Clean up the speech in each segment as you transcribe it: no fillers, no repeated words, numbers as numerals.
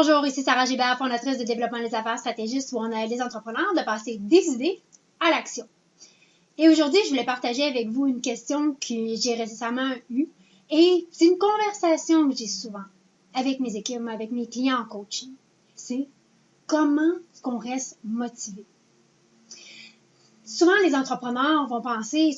Bonjour, ici Sarah Gébert, fondatrice de Développement des affaires stratégiste où on aide les entrepreneurs de passer des idées à l'action. Et aujourd'hui, je voulais partager avec vous une question que j'ai récemment eue et c'est une conversation que j'ai souvent avec mes équipes, avec mes clients en coaching. C'est comment est-ce qu'on reste motivé? Souvent, les gens vont penser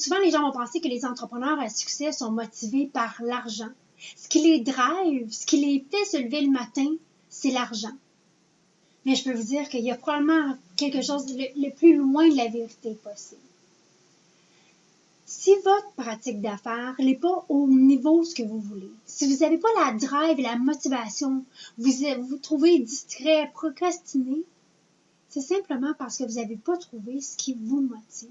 que les entrepreneurs à succès sont motivés par l'argent. Ce qui les drive, ce qui les fait se lever le matin, c'est l'argent. Mais je peux vous dire qu'il y a probablement quelque chose le plus loin de la vérité possible. Si votre pratique d'affaires n'est pas au niveau ce que vous voulez, si vous n'avez pas la drive et la motivation, vous trouvez distrait, procrastiné, c'est simplement parce que vous n'avez pas trouvé ce qui vous motive.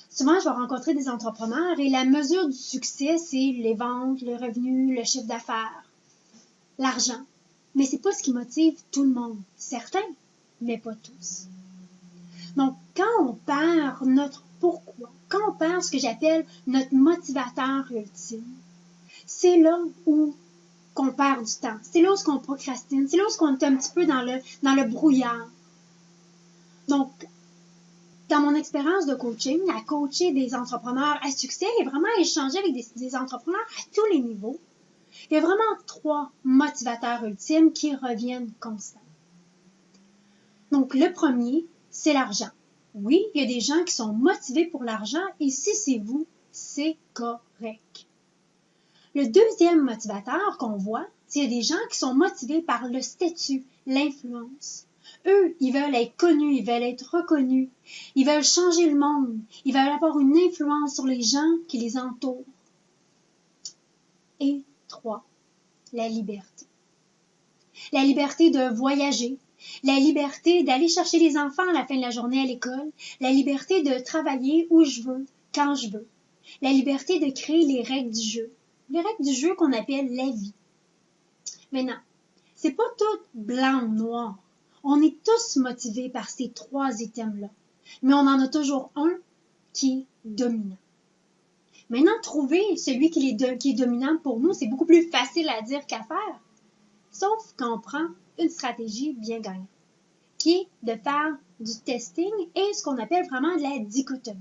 Souvent, je vais rencontrer des entrepreneurs et la mesure du succès, c'est les ventes, le revenu, le chiffre d'affaires, l'argent. Mais c'est pas ce qui motive tout le monde. Certains, mais pas tous. Donc, quand on perd notre pourquoi, quand on perd ce que j'appelle notre motivateur ultime, c'est là où qu'on perd du temps. C'est là où on procrastine. C'est là où on est un petit peu dans le brouillard. Donc, dans mon expérience de coaching, à coacher des entrepreneurs à succès et vraiment à échanger avec des entrepreneurs à tous les niveaux, il y a vraiment 3 motivateurs ultimes qui reviennent constamment. Donc, le premier, c'est l'argent. Oui, il y a des gens qui sont motivés pour l'argent et si c'est vous, c'est correct. Le deuxième motivateur qu'on voit, c'est qu'il y a des gens qui sont motivés par le statut, l'influence. Eux, ils veulent être connus, ils veulent être reconnus, ils veulent changer le monde, ils veulent avoir une influence sur les gens qui les entourent. Et 3, la liberté. La liberté de voyager, la liberté d'aller chercher les enfants à la fin de la journée à l'école, la liberté de travailler où je veux, quand je veux, la liberté de créer les règles du jeu, les règles du jeu qu'on appelle la vie. Maintenant, c'est pas tout blanc ou noir. On est tous motivés par ces 3 items-là, mais on en a toujours un qui est dominant. Maintenant, trouver celui qui est dominant pour nous, c'est beaucoup plus facile à dire qu'à faire, sauf quand on prend une stratégie bien gagnante, qui est de faire du testing et ce qu'on appelle vraiment de la dichotomie.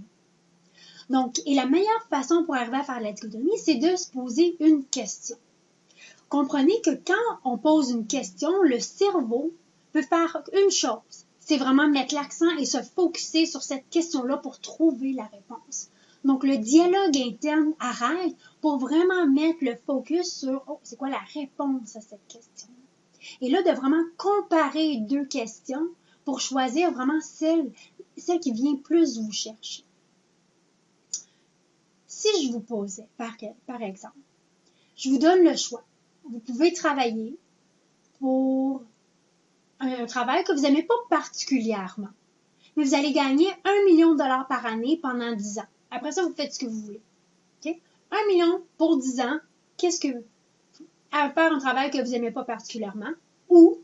Donc, et la meilleure façon pour arriver à faire de la dichotomie, c'est de se poser une question. Comprenez que quand on pose une question, le cerveau peut faire une chose, c'est vraiment mettre l'accent et se focusser sur cette question-là pour trouver la réponse. Donc, le dialogue interne arrête pour vraiment mettre le focus sur « c'est quoi la réponse à cette question ?» Et là, de vraiment comparer 2 questions pour choisir vraiment celle qui vient plus vous chercher. Si je vous posais, par exemple, je vous donne le choix. Vous pouvez travailler pour un travail que vous n'aimez pas particulièrement, mais vous allez gagner 1 million de dollars par année pendant 10 ans. Après ça, vous faites ce que vous voulez. Okay? 1 million pour 10 ans, à faire un travail que vous n'aimez pas particulièrement, ou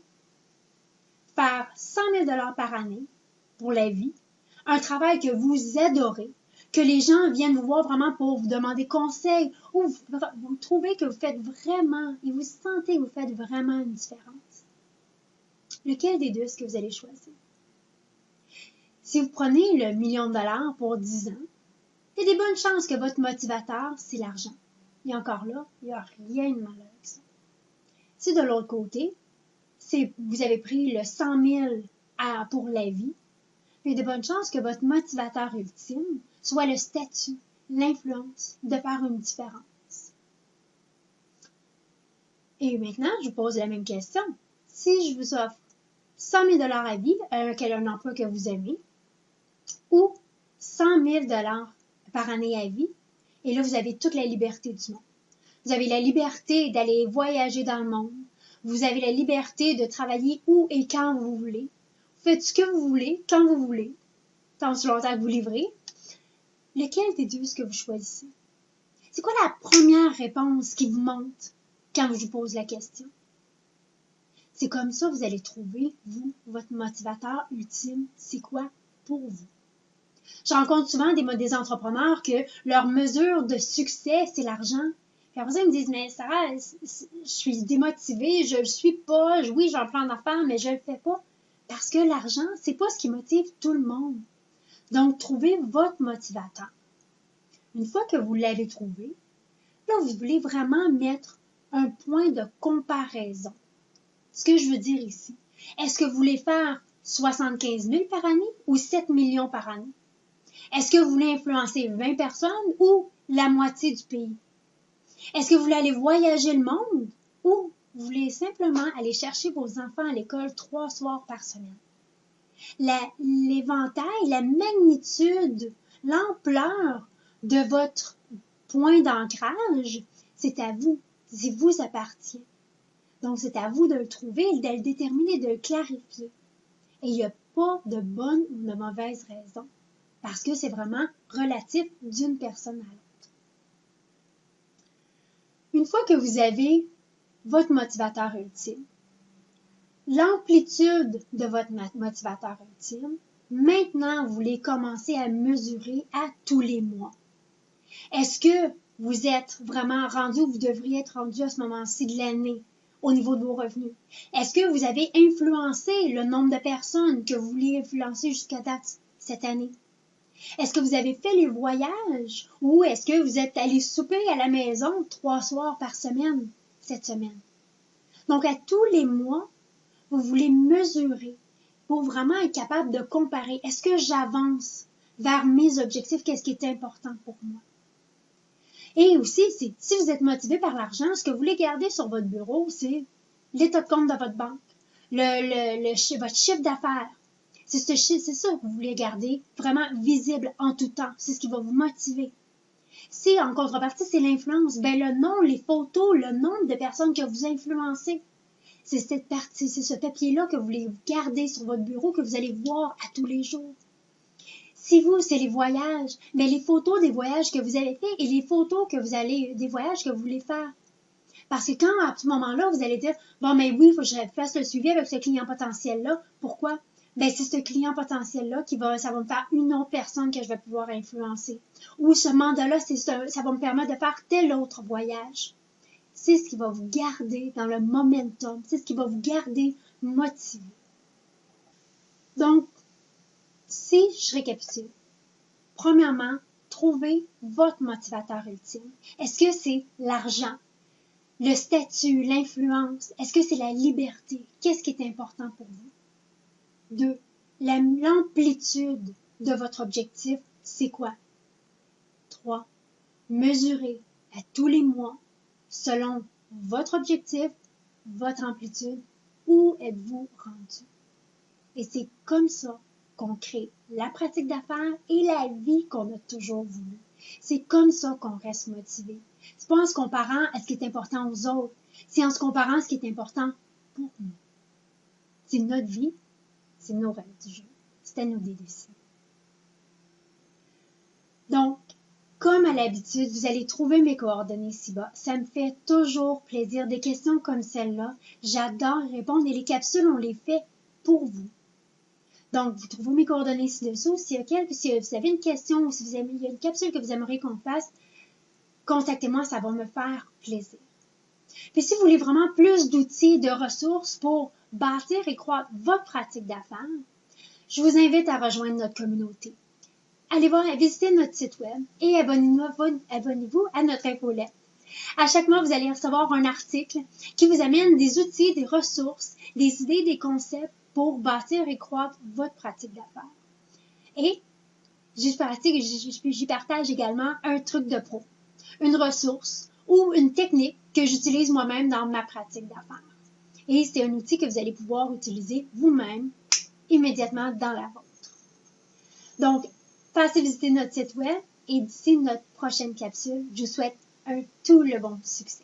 faire 100 000 dollars par année pour la vie, un travail que vous adorez, que les gens viennent vous voir vraiment pour vous demander conseil, ou vous trouvez que vous faites vraiment, et vous sentez que vous faites vraiment une différence. Lequel des 2 est-ce que vous allez choisir? Si vous prenez le 1 million de dollars pour 10 ans, il y a des bonnes chances que votre motivateur, c'est l'argent. Et encore là, il n'y a rien de mal avec ça. Si de l'autre côté, vous avez pris le 100 000 pour la vie, il y a de bonnes chances que votre motivateur ultime soit le statut, l'influence, de faire une différence. Et maintenant, je vous pose la même question. Si je vous offre 100 000 dollars à vie, avec un emploi que vous aimez, ou 100 000 dollars par année à vie, et là, vous avez toute la liberté du monde. Vous avez la liberté d'aller voyager dans le monde. Vous avez la liberté de travailler où et quand vous voulez. Vous faites ce que vous voulez, quand vous voulez, tant aussi longtemps que vous livrez. Lequel des 2 est-ce que vous choisissez? C'est quoi la première réponse qui vous monte quand je vous pose la question? C'est comme ça que vous allez trouver, vous, votre motivateur ultime, c'est quoi pour vous? Je rencontre souvent des entrepreneurs que leur mesure de succès, c'est l'argent, Puis après ça, ils me disent, mais Sarah, je suis démotivée, je le suis pas, oui, j'ai un plan d'affaires, mais je le fais pas. Parce que l'argent, c'est pas ce qui motive tout le monde. Donc, trouvez votre motivateur. Une fois que vous l'avez trouvé, là, vous voulez vraiment mettre un point de comparaison. Ce que je veux dire ici, est-ce que vous voulez faire 75 000 par année ou 7 millions par année? Est-ce que vous voulez influencer 20 personnes ou la moitié du pays? Est-ce que vous voulez aller voyager le monde ou vous voulez simplement aller chercher vos enfants à l'école 3 soirs par semaine? L'éventail, la magnitude, l'ampleur de votre point d'ancrage, c'est à vous. Il vous appartient. Donc, c'est à vous de le trouver, de le déterminer, de le clarifier. Et il n'y a pas de bonne ou de mauvaise raison, parce que c'est vraiment relatif d'une personne à l'autre. Une fois que vous avez votre motivateur ultime, l'amplitude de votre motivateur ultime, maintenant, vous voulez commencer à mesurer à tous les mois. Est-ce que vous êtes vraiment rendu ou vous devriez être rendu à ce moment-ci de l'année au niveau de vos revenus? Est-ce que vous avez influencé le nombre de personnes que vous vouliez influencer jusqu'à date cette année? Est-ce que vous avez fait les voyages ou est-ce que vous êtes allé souper à la maison 3 soirs par semaine cette semaine? Donc, à tous les mois, vous voulez mesurer pour vraiment être capable de comparer. Est-ce que j'avance vers mes objectifs? Qu'est-ce qui est important pour moi? Et aussi, si vous êtes motivé par l'argent, ce que vous voulez garder sur votre bureau, c'est l'état de compte de votre banque, votre chiffre d'affaires. C'est ça que vous voulez garder vraiment visible en tout temps. C'est ce qui va vous motiver. Si, en contrepartie, c'est l'influence, ben le nom, les photos, le nombre de personnes que vous influencez, c'est cette partie, c'est ce papier-là que vous voulez garder sur votre bureau, que vous allez voir à tous les jours. Si vous, c'est les voyages, mais les photos des voyages que vous avez faits et les photos des voyages que vous voulez faire. Parce que quand, à ce moment-là, vous allez dire, bon, mais oui, il faut que je fasse le suivi avec ce client potentiel-là. Pourquoi? Ben, c'est ce client potentiel-là ça va me faire une autre personne que je vais pouvoir influencer. Ou ce mandat-là, ça va me permettre de faire tel autre voyage. C'est ce qui va vous garder dans le momentum. C'est ce qui va vous garder motivé. Donc, si je récapitule, premièrement, trouvez votre motivateur ultime. Est-ce que c'est l'argent, le statut, l'influence? Est-ce que c'est la liberté? Qu'est-ce qui est important pour vous? 2. L'amplitude de votre objectif, c'est quoi? 3. Mesurez à tous les mois, selon votre objectif, votre amplitude, où êtes-vous rendu? Et c'est comme ça qu'on crée la pratique d'affaires et la vie qu'on a toujours voulu. C'est comme ça qu'on reste motivé. C'est pas en se comparant à ce qui est important aux autres, c'est en se comparant à ce qui est important pour nous. C'est notre vie, c'est nos rêves du jour. C'est à nous de les décider. Donc, comme à l'habitude, vous allez trouver mes coordonnées ici-bas. Ça me fait toujours plaisir. Des questions comme celle-là, j'adore répondre et les capsules, on les fait pour vous. Donc, vous trouvez mes coordonnées ci-dessous. Si vous avez une question ou si il y a une capsule que vous aimeriez qu'on fasse, contactez-moi, ça va me faire plaisir. Puis si vous voulez vraiment plus d'outils, de ressources pour bâtir et croître votre pratique d'affaires, je vous invite à rejoindre notre communauté. Allez visiter notre site web et abonnez-vous à notre infolette. À chaque mois, vous allez recevoir un article qui vous amène des outils, des ressources, des idées, des concepts pour bâtir et croître votre pratique d'affaires. Et j'y partage également un truc de pro, une ressource ou une technique que j'utilise moi-même dans ma pratique d'affaires. Et c'est un outil que vous allez pouvoir utiliser vous-même immédiatement dans la vôtre. Donc, passez visiter notre site web et d'ici notre prochaine capsule, je vous souhaite tout le bon succès.